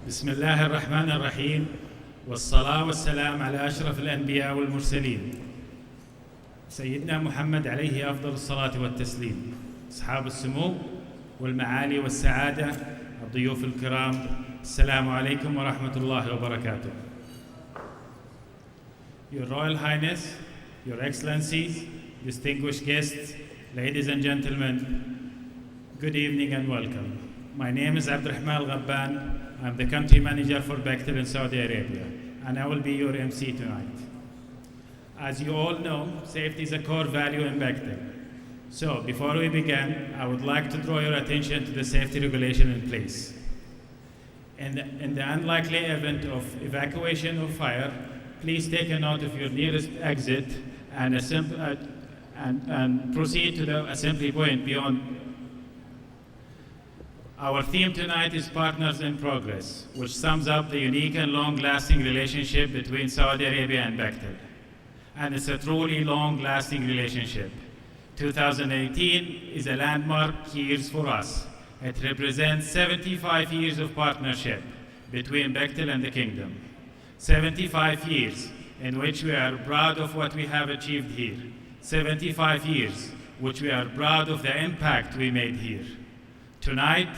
بسم الله الرحمن الرحيم والصلاة والسلام على أشرف الأنبياء والمرسلين سيدنا محمد عليه أفضل الصلاة والتسليم. أصحاب السمو والمعالي والسعادة، الضيوف الكرام، السلام عليكم ورحمة الله وبركاته. Your Royal Highness, Your Excellencies, distinguished guests, ladies and gentlemen, good evening and welcome. My name is Abdurrahman Al-Ghabban. I'm the country manager for Bektel in Saudi Arabia, and I will be your MC tonight. As you all know, safety is a core value in Bektel. So before we begin, I would like to draw your attention to the safety regulation in place. In the unlikely event of evacuation or fire, please take a note of your nearest exit and proceed to the assembly point beyond. Our theme tonight is Partners in Progress, which sums up the unique and long-lasting relationship between Saudi Arabia and Bektel. And it's a truly long-lasting relationship. 2018 is a landmark year for us. It represents 75 years of partnership between Bektel and the Kingdom. 75 years in which we are proud of what we have achieved here. 75 years which we are proud of the impact we made here. Tonight,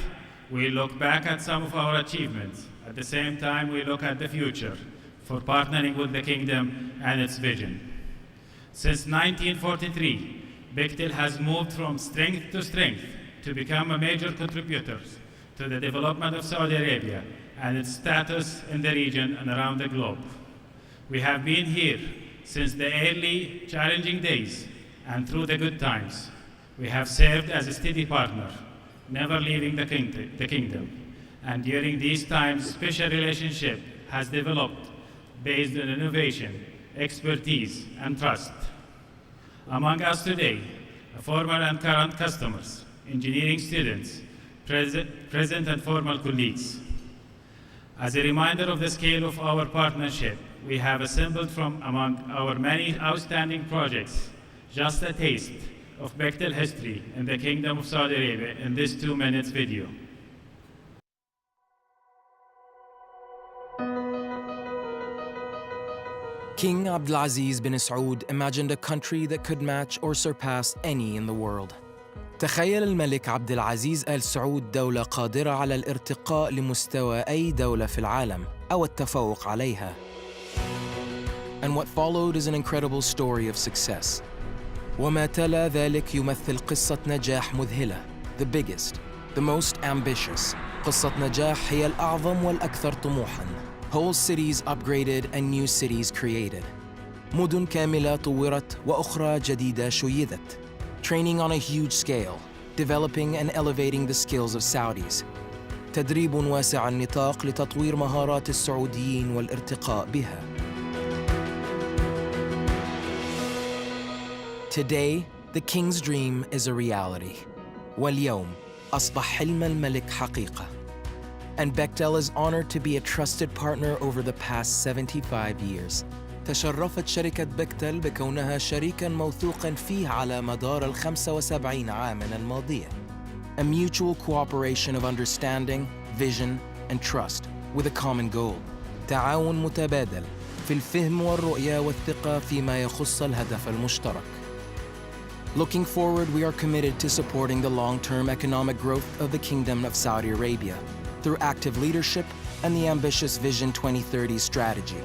we look back at some of our achievements. At the same time, we look at the future for partnering with the Kingdom and its vision. Since 1943, Bektel has moved from strength to strength to become a major contributor to the development of Saudi Arabia and its status in the region and around the globe. We have been here since the early challenging days and through the good times. We have served as a steady partner, never leaving the Kingdom. And during these times, special relationship has developed based on innovation, expertise, and trust. Among us today, former and current customers, engineering students, present and former colleagues. As a reminder of the scale of our partnership, we have assembled from among our many outstanding projects just a taste of Bektel history in the Kingdom of Saudi Arabia in this 2-minute video. King Abdulaziz bin Saud imagined a country that could match or surpass any in the world. تخيل الملك عبد العزيز آل سعود دولة قادرة على الارتقاء لمستوى أي دولة في العالم أو التفوق عليها. And what followed is an incredible story of success. وما تلا ذلك يمثل قصة نجاح مذهلة. The biggest, the most ambitious. قصة نجاح هي الأعظم والأكثر طموحاً. Whole cities upgraded and new cities created. مدن كاملة طورت وأخرى جديدة شيدت. Training on a huge scale, developing and elevating the skills of Saudis. تدريب واسع النطاق لتطوير مهارات السعوديين والارتقاء بها. Today, the king's dream is a reality. واليوم أصبح حلم الملك حقيقة. And Bektel is honored to be a trusted partner over the past 75 years. تشرفت شركة بكتل بكونها شريكاً موثوقاً فيه على مدار 75 عاماً الماضية. A mutual cooperation of understanding, vision, and trust with a common goal. تعاون متبادل في الفهم والرؤية والثقة فيما يخص الهدف المشترك. Looking forward, we are committed to supporting the long-term economic growth of the Kingdom of Saudi Arabia through active leadership and the ambitious Vision 2030 strategy.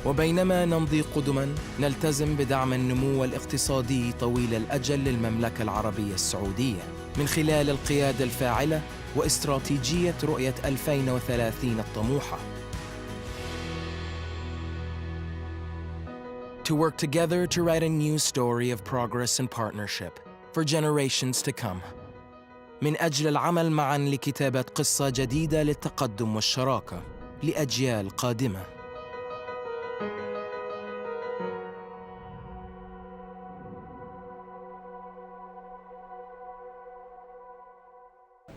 وبينما نمضي قدماً، نلتزم بدعم النمو الاقتصادي طويل الأجل للمملكة العربية السعودية من خلال القيادة الفاعلة واستراتيجية رؤية 2030 الطموحة. To work together to write a new story of progress and partnership for generations to come. من أجل العمل معاً لكتابة قصة جديدة للتقدم والشراكة لأجيال قادمة.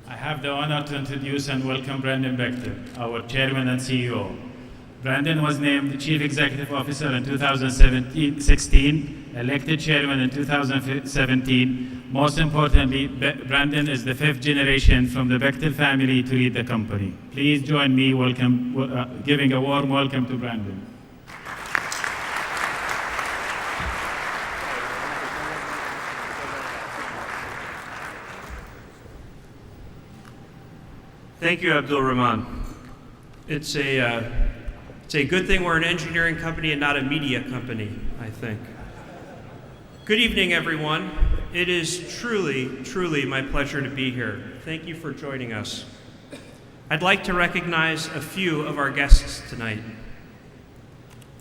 I have the honor to introduce and welcome Brandon Bektel, our chairman and CEO. Brandon was named Chief Executive Officer in 2016, elected Chairman in 2017. Most importantly, Brandon is the 5th generation from the Bektel family to lead the company. Please join me giving a warm welcome to Brandon. Thank you, Abdul Rahman. It's a good thing we're an engineering company and not a media company, I think. Good evening, everyone. It is truly, truly my pleasure to be here. Thank you for joining us. I'd like to recognize a few of our guests tonight.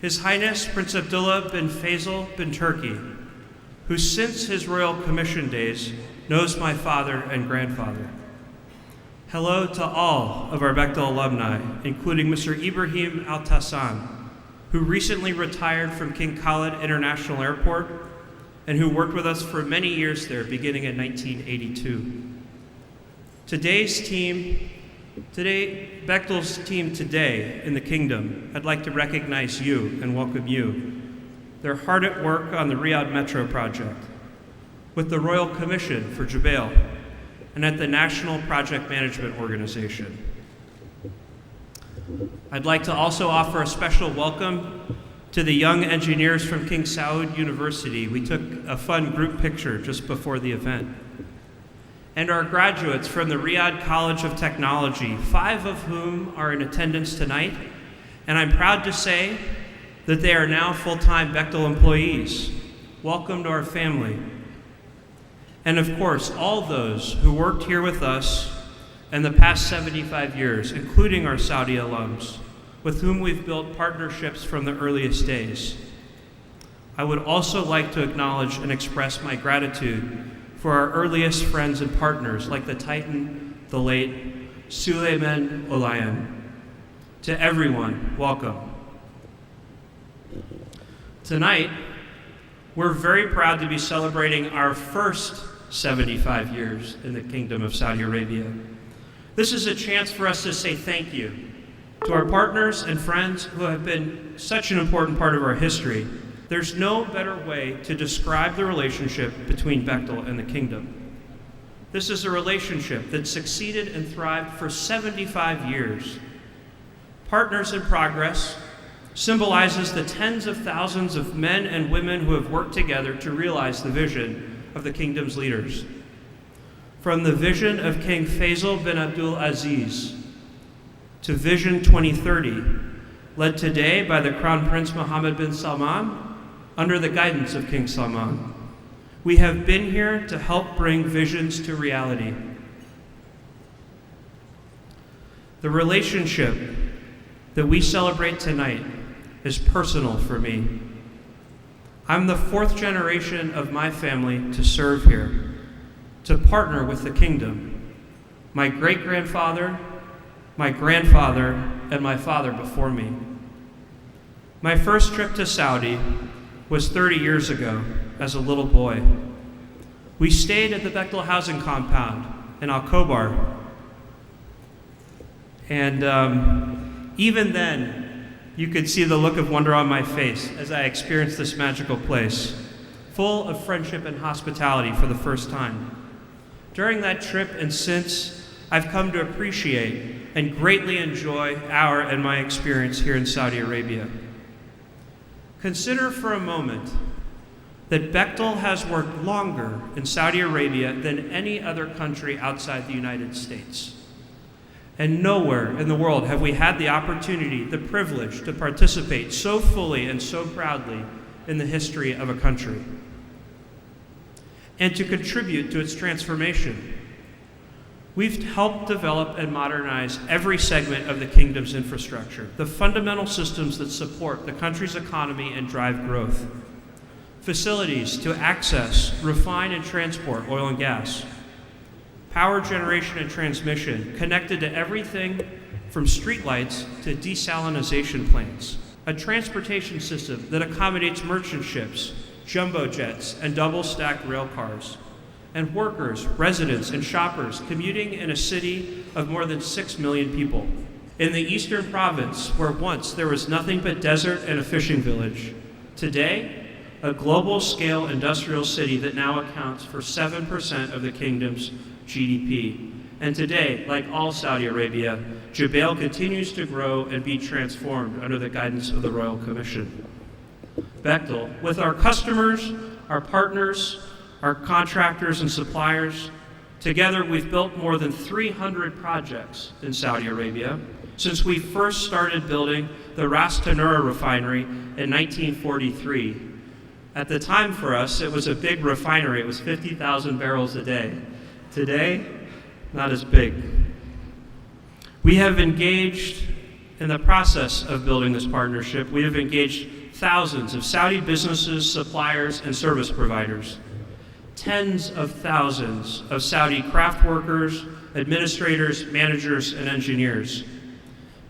His Highness Prince Abdullah bin Faisal bin Turkey, who since his royal commission days knows my father and grandfather. Hello to all of our Bektel alumni, including Mr. Ibrahim Al-Tassan, who recently retired from King Khalid International Airport and who worked with us for many years there, beginning in 1982. Bektel's team today in the kingdom, I'd like to recognize you and welcome you. They're hard at work on the Riyadh Metro project, with the Royal Commission for Jubail, and at the National Project Management Organization. I'd like to also offer a special welcome to the young engineers from King Saud University. We took a fun group picture just before the event. And our graduates from the Riyadh College of Technology, 5 of whom are in attendance tonight. And I'm proud to say that they are now full-time Bektel employees. Welcome to our family. And of course, all those who worked here with us in the past 75 years, including our Saudi alums, with whom we've built partnerships from the earliest days. I would also like to acknowledge and express my gratitude for our earliest friends and partners, like the Titan, the late Suleiman Olayan. To everyone, welcome. Tonight, we're very proud to be celebrating our first 75 years in the Kingdom of Saudi Arabia. This is a chance for us to say thank you to our partners and friends who have been such an important part of our history. There's no better way to describe the relationship between Bektel and the Kingdom. This is a relationship that succeeded and thrived for 75 years. Partners in Progress symbolizes the tens of thousands of men and women who have worked together to realize the vision of the Kingdom's leaders. From the vision of King Faisal bin Abdul Aziz to Vision 2030, led today by the Crown Prince Mohammed bin Salman under the guidance of King Salman. We have been here to help bring visions to reality. The relationship that we celebrate tonight is personal for me. I'm the 4th generation of my family to serve here, to partner with the Kingdom. My great-grandfather, my grandfather, and my father before me. My first trip to Saudi was 30 years ago as a little boy. We stayed at the Bektel housing compound in Al Khobar. And even then, you could see the look of wonder on my face as I experienced this magical place, full of friendship and hospitality for the first time. During that trip and since, I've come to appreciate and greatly enjoy our and my experience here in Saudi Arabia. Consider for a moment that Bektel has worked longer in Saudi Arabia than any other country outside the United States. And nowhere in the world have we had the opportunity, the privilege to participate so fully and so proudly in the history of a country, and to contribute to its transformation. We've helped develop and modernize every segment of the Kingdom's infrastructure, the fundamental systems that support the country's economy and drive growth. Facilities to access, refine, and transport oil and gas. Power generation and transmission connected to everything from streetlights to desalination plants. A transportation system that accommodates merchant ships, jumbo jets, and double-stacked rail cars. And workers, residents, and shoppers commuting in a city of more than 6 million people. In the eastern province, where once there was nothing but desert and a fishing village, today, a global-scale industrial city that now accounts for 7% of the kingdom's GDP. And today, like all Saudi Arabia, Jubail continues to grow and be transformed under the guidance of the Royal Commission. Bektel, with our customers, our partners, our contractors and suppliers, together we've built more than 300 projects in Saudi Arabia since we first started building the Ras Tanura refinery in 1943. At the time for us, it was a big refinery. It was 50,000 barrels a day. Today, not as big. We have engaged in the process of building this partnership. We have engaged thousands of Saudi businesses, suppliers, and service providers. Tens of thousands of Saudi craft workers, administrators, managers, and engineers.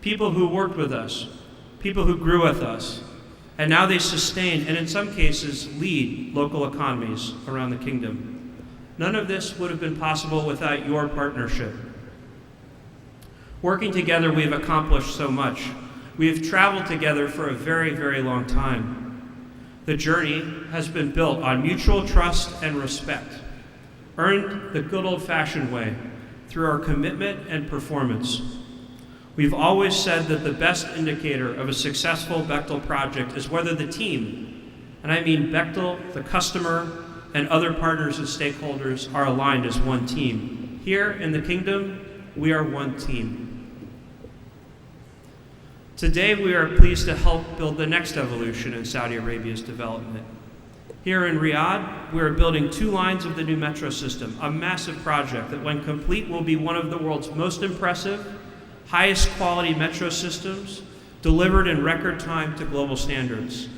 People who worked with us, people who grew with us, and now they sustain and in some cases lead local economies around the kingdom. None of this would have been possible without your partnership. Working together, we have accomplished so much. We have traveled together for a very, very long time. The journey has been built on mutual trust and respect, earned the good old-fashioned way through our commitment and performance. We've always said that the best indicator of a successful Bektel project is whether the team, and I mean Bektel, the customer, and other partners and stakeholders are aligned as one team. Here in the kingdom, we are one team. Today, we are pleased to help build the next evolution in Saudi Arabia's development. Here in Riyadh, we are building 2 lines of the new metro system, a massive project that when complete will be one of the world's most impressive, highest quality metro systems delivered in record time to global standards.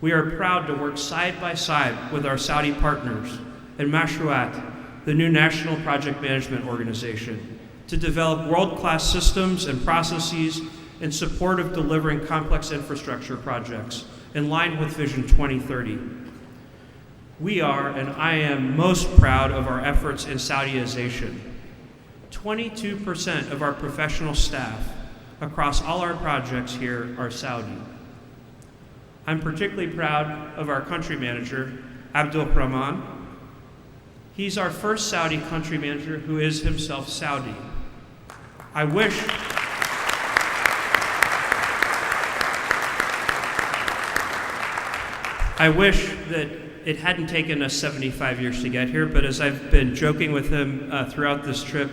We are proud to work side by side with our Saudi partners and Mashruat, the new national project management organization, to develop world-class systems and processes in support of delivering complex infrastructure projects in line with Vision 2030. We are, and I am most proud of our efforts in Saudiization. 22% of our professional staff across all our projects here are Saudi. I'm particularly proud of our country manager, Abdul Rahman. He's our first Saudi country manager who is himself Saudi. I wish that it hadn't taken us 75 years to get here, but as I've been joking with him throughout this trip,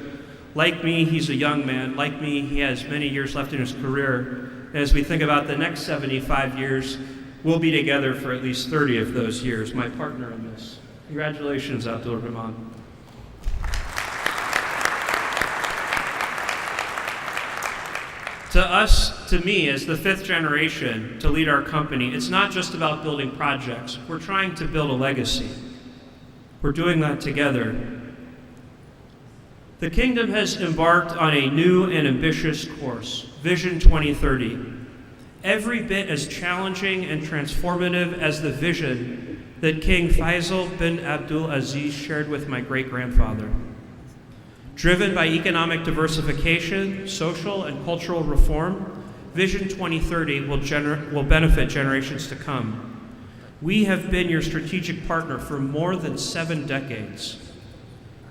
like me, he's a young man. Like me, he has many years left in his career. As we think about the next 75 years, we'll be together for at least 30 of those years, my partner in this. Congratulations, Abdul Rahman. To us, to me, as the 5th generation to lead our company, it's not just about building projects. We're trying to build a legacy. We're doing that together. The kingdom has embarked on a new and ambitious course, Vision 2030, every bit as challenging and transformative as the vision that King Faisal bin Abdul Aziz shared with my great-grandfather. Driven by economic diversification, social and cultural reform, Vision 2030 will benefit generations to come. We have been your strategic partner for more than 7 decades.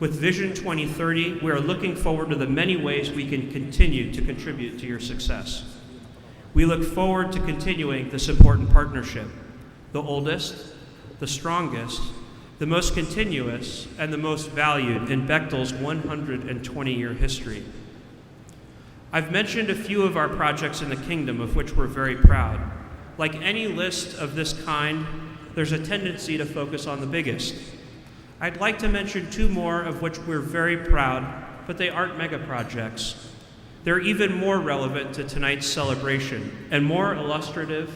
With Vision 2030, we are looking forward to the many ways we can continue to contribute to your success. We look forward to continuing this important partnership, the oldest, the strongest, the most continuous, and the most valued in Bektel's 120-year history. I've mentioned a few of our projects in the kingdom of which we're very proud. Like any list of this kind, there's a tendency to focus on the biggest. I'd like to mention 2 more of which we're very proud, but they aren't mega projects. They're even more relevant to tonight's celebration and more illustrative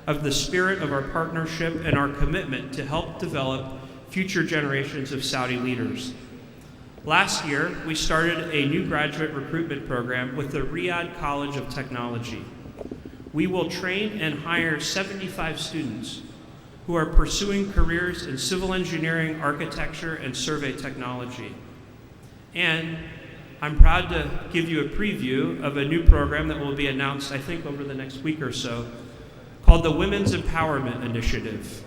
of the spirit of our partnership and our commitment to help develop future generations of Saudi leaders. Last year, we started a new graduate recruitment program with the Riyadh College of Technology. We will train and hire 75 students who are pursuing careers in civil engineering, architecture, and survey technology. And I'm proud to give you a preview of a new program that will be announced, I think, over the next week or so, called the Women's Empowerment Initiative,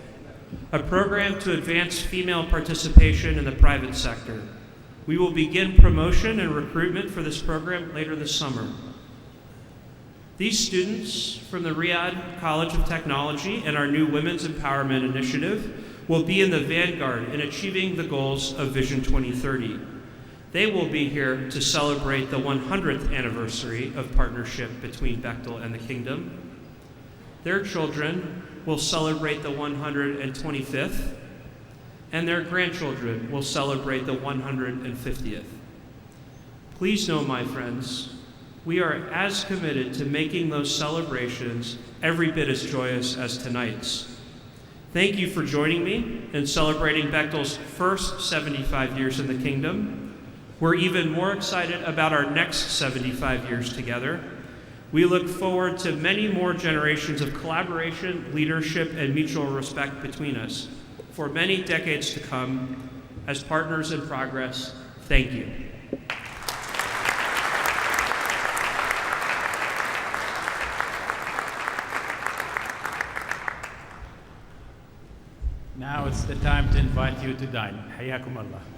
a program to advance female participation in the private sector. We will begin promotion and recruitment for this program later this summer. These students from the Riyadh College of Technology and our new Women's Empowerment Initiative will be in the vanguard in achieving the goals of Vision 2030. They will be here to celebrate the 100th anniversary of partnership between Bektel and the Kingdom. Their children will celebrate the 125th, and their grandchildren will celebrate the 150th. Please know, my friends, we are as committed to making those celebrations every bit as joyous as tonight's. Thank you for joining me in celebrating Bektel's first 75 years in the Kingdom. We're even more excited about our next 75 years together. We look forward to many more generations of collaboration, leadership, and mutual respect between us for many decades to come. As partners in progress, thank you. Now it's the time to invite you to dine. حياكم الله.